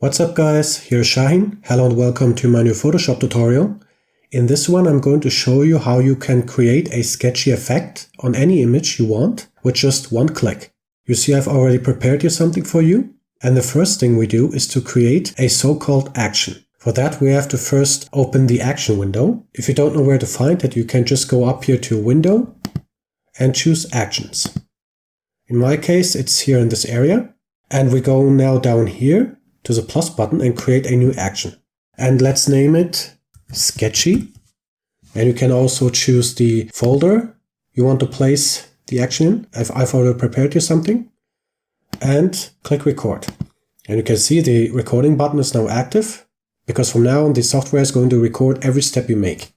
What's up guys, here's Sahin. Hello and welcome to my new Photoshop tutorial. In this one I'm going to show you how you can create a sketchy effect on any image you want with just one click. You see I've already prepared here something for you. And the first thing we do is to create a so-called action. For that we have to first open the action window. If you don't know where to find it, you can just go up here to Window and choose Actions. In my case it's here in this area. And we go now down here to the plus button and create a new action. And let's name it Sketchy. And you can also choose the folder you want to place the action in. I've already prepared here something. And click record. And you can see the recording button is now active, because from now on the software is going to record every step you make.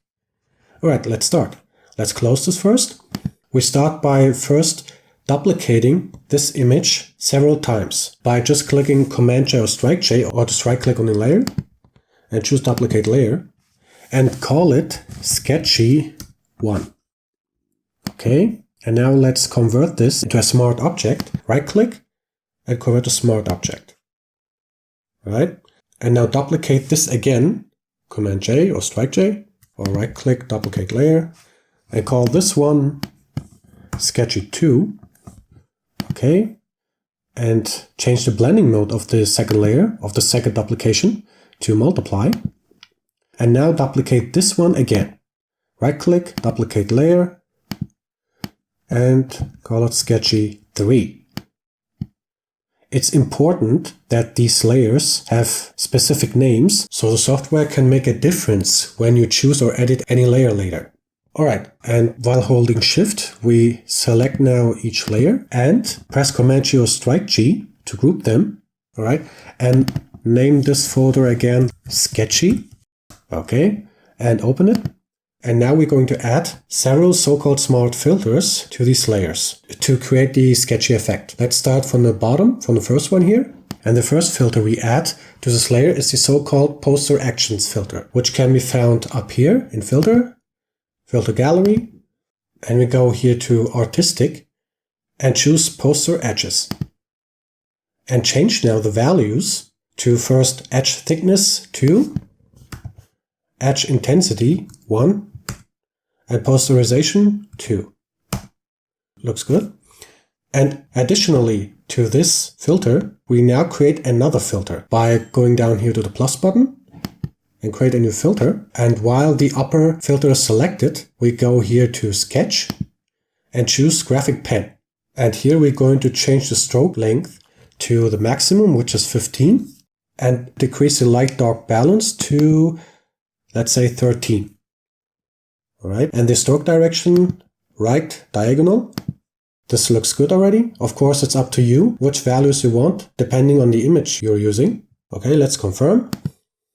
Alright, let's start. Let's close this first. We start by first duplicating this image several times by just clicking Command J or Strike J, or just right click on the layer and choose Duplicate Layer and call it Sketchy 1. Okay, and now let's convert this into a smart object. Right click and convert to smart object. Right, and now duplicate this again, Command J or Strike J, or right click Duplicate Layer and call this one Sketchy 2. Okay, and change the blending mode of the second layer, of the second duplication, to multiply. And now duplicate this one again. Right click, duplicate layer, and call it Sketchy 3. It's important that these layers have specific names, so the software can make a difference when you choose or edit any layer later. Alright, and while holding Shift, we select now each layer and press Command G or Strike G to group them. Alright, and name this folder again Sketchy. Okay, and open it. And now we're going to add several so-called smart filters to these layers to create the sketchy effect. Let's start from the bottom, from the first one here. And the first filter we add to this layer is the so-called Poster Actions filter, which can be found up here in Filter, Filter Gallery, and we go here to Artistic and choose Poster Edges. And change now the values to first Edge Thickness 2, Edge Intensity 1, and Posterization 2. Looks good. And additionally to this filter, we now create another filter by going down here to the plus button and create a new filter. And while the upper filter is selected, we go here to Sketch and choose Graphic Pen. And here we're going to change the stroke length to the maximum, which is 15, and decrease the light-dark balance to, let's say, 13. Alright, and the stroke direction, right diagonal. This looks good already. Of course, it's up to you which values you want, depending on the image you're using. Okay, let's confirm.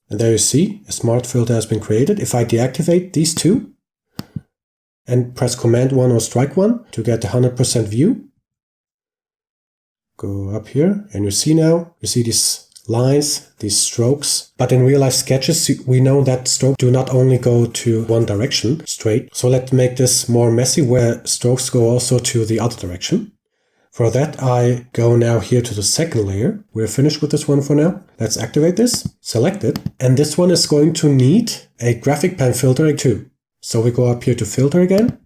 And there you see, a smart filter has been created. If I deactivate these two and press Command 1 or Strike 1 to get the 100% view, go up here and you see now, you see these lines, these strokes. But in real life sketches, we know that strokes do not only go to one direction straight. So let's make this more messy where strokes go also to the other direction. For that, I go now here to the second layer. We're finished with this one for now. Let's activate this, select it, and this one is going to need a graphic pen filter too. So we go up here to Filter again,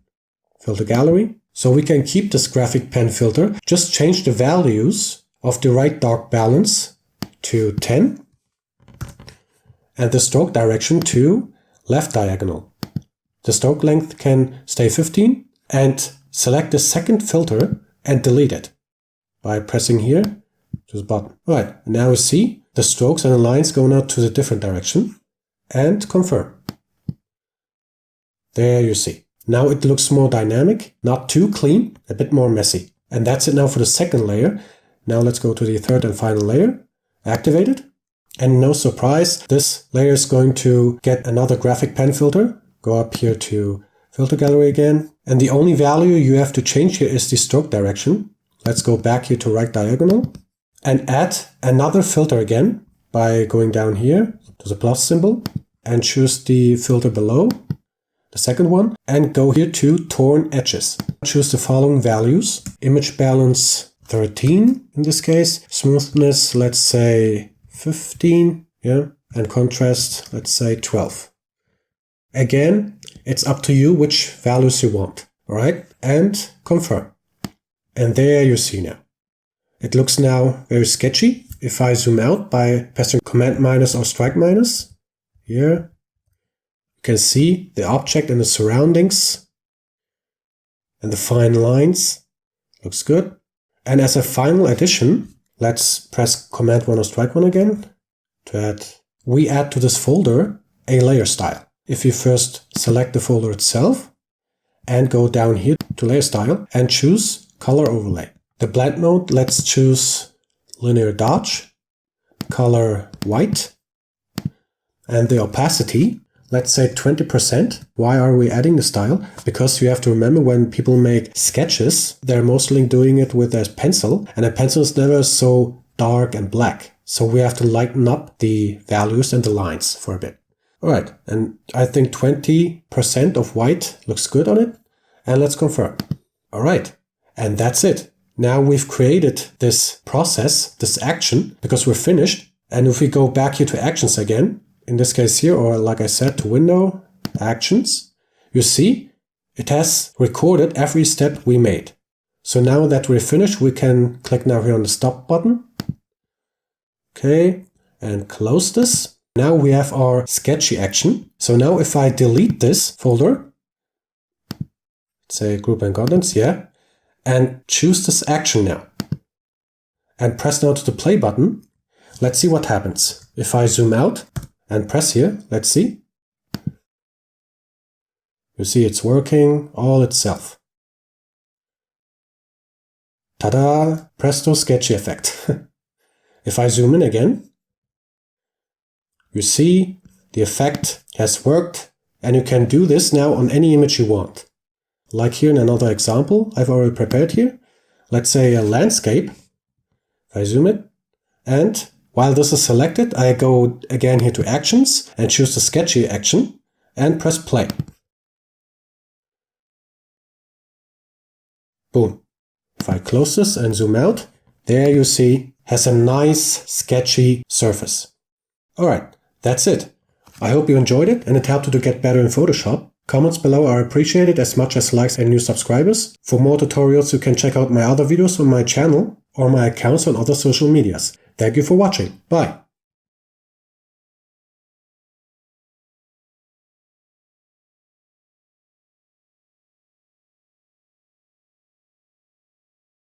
Filter Gallery. So we can keep this graphic pen filter, just change the values of the right dark balance to 10 and the stroke direction to left diagonal. The stroke length can stay 15 and select the second filter and delete it by pressing here to the bottom. Alright, now we see the strokes and the lines going out to the different direction and confirm. There you see. Now it looks more dynamic, not too clean, a bit more messy. And that's it now for the second layer. Now let's go to the third and final layer, activate it. And no surprise, this layer is going to get another graphic pen filter. Go up here to Filter Gallery again. And the only value you have to change here is the stroke direction. Let's go back here to right diagonal and add another filter again by going down here to the plus symbol and choose the filter below, the second one, and go here to Torn Edges. Choose the following values. Image balance 13 in this case. Smoothness, let's say 15, yeah, and contrast, let's say 12. Again, it's up to you which values you want, all right? And confirm. And there you see now. It looks now very sketchy. If I zoom out by pressing Command minus or strike minus, here, you can see the object and the surroundings and the fine lines. Looks good. And as a final addition, let's press Command 1 or strike 1 again to add. We add to this folder a layer style. If you first select the folder itself and go down here to layer style and choose color overlay. The blend mode, let's choose linear dodge, color white, and the opacity, let's say 20%. Why are we adding the style? Because you have to remember when people make sketches, they're mostly doing it with a pencil, and a pencil is never so dark and black. So we have to lighten up the values and the lines for a bit. All right, and I think 20% of white looks good on it. And let's confirm. All right, and that's it. Now we've created this process, this action, because we're finished. And if we go back here to actions again, in this case here, or like I said, to window, actions, you see it has recorded every step we made. So now that we're finished, we can click now here on the stop button. Okay, and close this. Now we have our sketchy action. So now if I delete this folder, say group and contents, yeah, and choose this action now, and press now to the play button, let's see what happens. If I zoom out and press here, let's see. You see it's working all itself. Ta-da! Presto sketchy effect. If I zoom in again, you see the effect has worked, and you can do this now on any image you want. Like here in another example I've already prepared here. Let's say a landscape. If I zoom it, and while this is selected, I go again here to actions and choose the sketchy action and press play. Boom. If I close this and zoom out, there you see has a nice sketchy surface. Alright, that's it. I hope you enjoyed it and it helped you to get better in Photoshop. Comments below are appreciated as much as likes and new subscribers. For more tutorials you can check out my other videos on my channel or my accounts on other social medias. Thank you for watching. Bye.